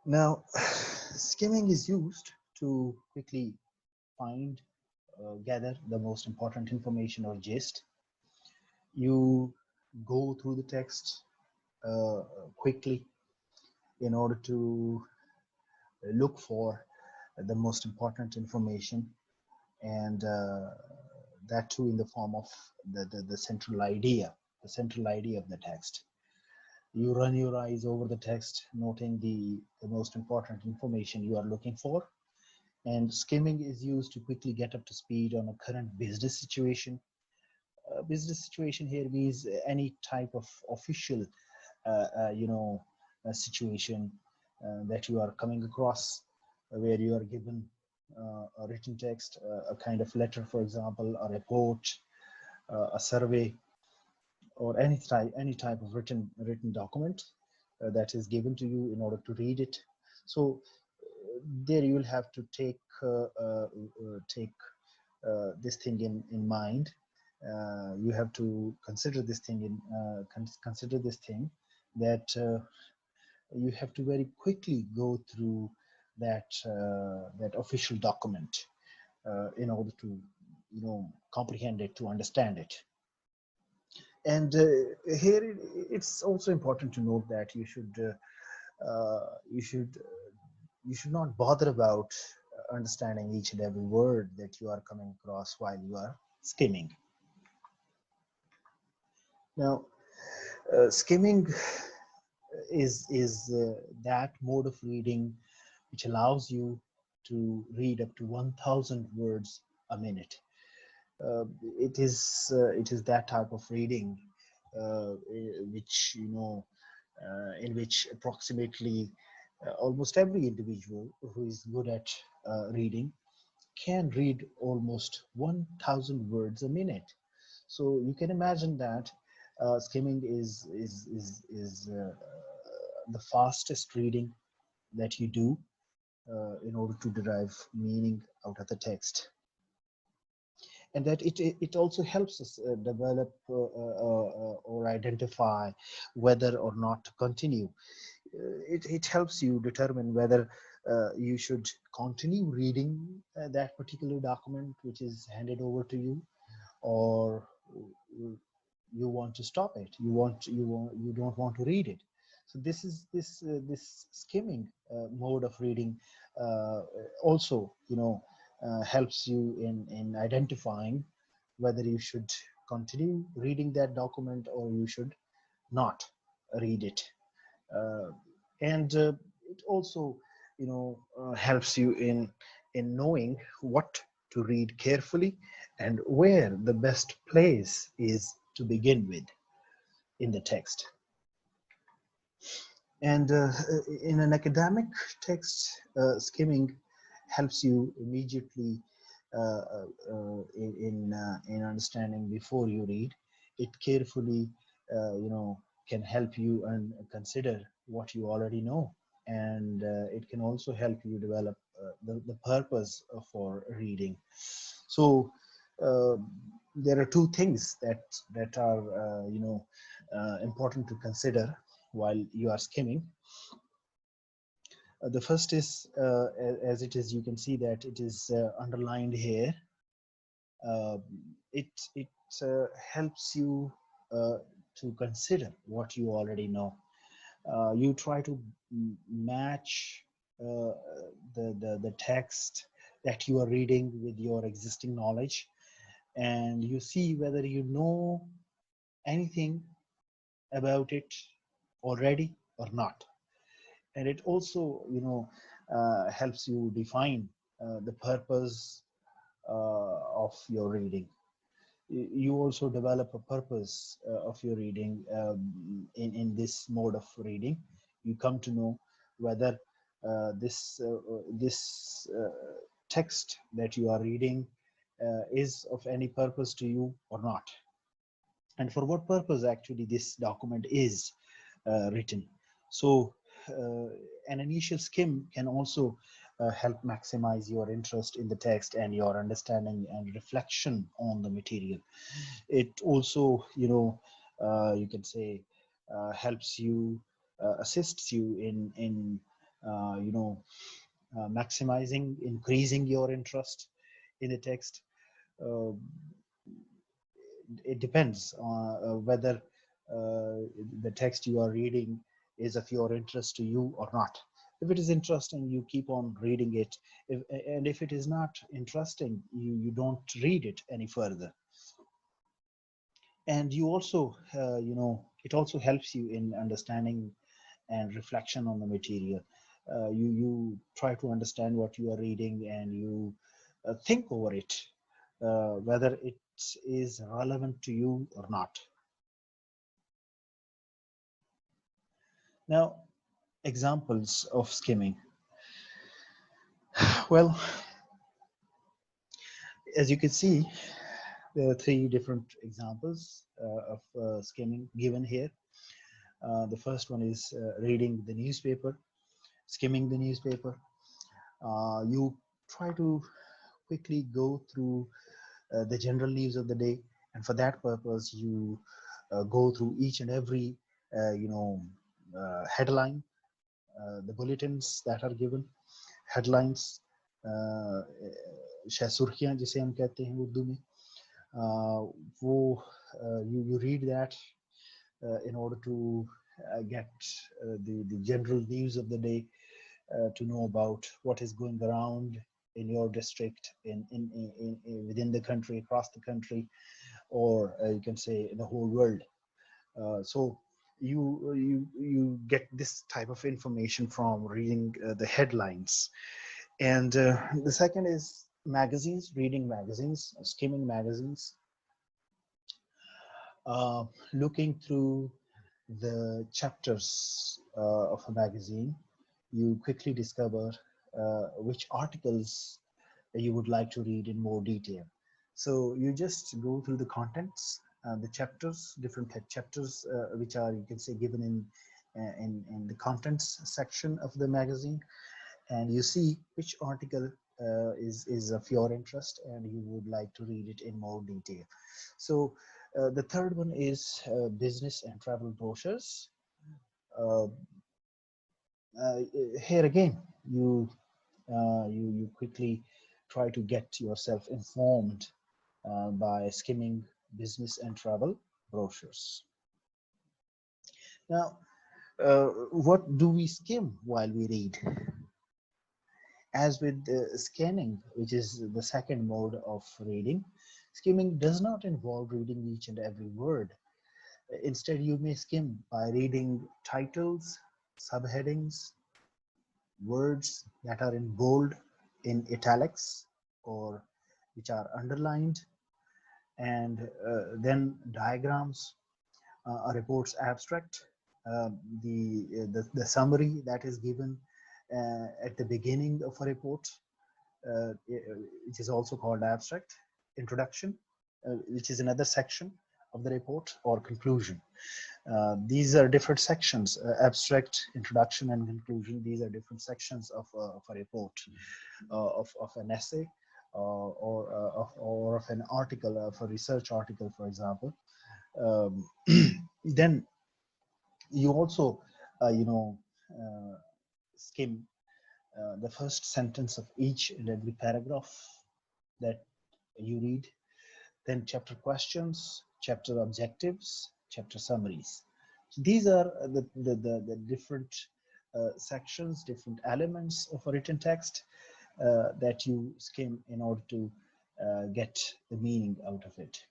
Now, skimming is used to quickly find, gather the most important information or gist. You go through the text uh, quickly in order to look for the most important information, and that too in the form of the central idea of the text. You run your eyes over the text, noting the most important information you are looking for. And skimming is used to quickly get up to speed on a current business situation. Business situation here means any type of official, situation that you are coming across, where you are given a written text, a kind of letter, for example, a report, a survey, or any type of written document that is given to you in order to read it. So there you will have to take this thing in mind. You have to consider this thing consider this thing that you have to very quickly go through that official document in order to comprehend it, to understand it. And here it's also important to note that uh, you should you should not bother about understanding each and every word that you are coming across while you are skimming. Now, skimming is that mode of reading which allows you to read up to 1,000 words a minute. Uh, it is that type of reading which in which approximately almost every individual who is good at reading can read almost 1,000 words a minute. So you can imagine that skimming is the fastest reading that you do in order to derive meaning out of the text, and that it also helps us develop or identify whether or not to continue. It helps you determine whether you should continue reading that particular document which is handed over to you, or you want to stop it. You don't want to read it. So this skimming mode of reading uh, also helps you in identifying whether you should continue reading that document or you should not read it. uh, and it also helps you in knowing what to read carefully and where the best place is to begin with in the text. And in an academic text, skimming helps you immediately in understanding before you read. It carefully, can help you and consider what you already know, and it can also help you develop the purpose for reading. So uh, there are two things that are important to consider while you are skimming. The first is, as it is, you can see that it is underlined here. Uh, it helps you uh, to consider what you already know. You try to match uh, the text that you are reading with your existing knowledge, and you see whether you know anything about it already or not. And it also helps you define the purpose of your reading. You also develop a purpose of your reading in this mode of reading. You come to know whether this text that you are reading is of any purpose to you or not, and for what purpose actually this document is written. So uh, an initial skim can also help maximize your interest in the text and your understanding and reflection on the material. It also, you can say, helps you, assists you in you know, maximizing, increasing your interest in the text. uh, it depends on whether the text you are reading is of your interest to you or not. If it is interesting, you keep on reading it. And if it is not interesting, you don't read it any further. And you also, it also helps you in understanding and reflection on the material. You try to understand what you are reading, and you think over it, whether it is relevant to you or not. Now, examples of skimming. Well, as you can see, there are three different examples of skimming given here. The first one is reading the newspaper, skimming the newspaper. You try to quickly go through the general news of the day, and for that purpose, you go through each and every, headline, the bulletins that are given, headlines, शायद सुर्खियां जिसे हम कहते हैं उर्दू में, वो you read that in order to get the general news of the day, to know about what is going around in your district, within the country, across the country, or you can say in the whole world. So you get this type of information from reading the headlines. And the second is magazines, reading magazines, skimming magazines, looking through the chapters of a magazine. You quickly discover which articles you would like to read in more detail. So you just go through the contents, the chapters, different chapters, which are, you can say, given in the contents section of the magazine, and you see which article is of your interest and you would like to read it in more detail. So the third one is business and travel brochures. Uh, Here again, you quickly try to get yourself informed by skimming business and travel brochures. Now, what do we skim while we read? As with scanning, which is the second mode of reading, skimming does not involve reading each and every word. Instead, you may skim by reading titles, subheadings, words that are in bold, in italics, or which are underlined, and then diagrams, a report's abstract, uh, the summary that is given at the beginning of a report, which is also called abstract, introduction, which is another section of the report, or conclusion. These are different sections, abstract, introduction, and conclusion. These are different sections of a report, of an essay, or of an article, of a research article, for example. Um, then you also, skim the first sentence of each and every paragraph that you read, then chapter questions, chapter objectives, chapter summaries. So these are the different sections, different elements of a written text that you skim in order to get the meaning out of it.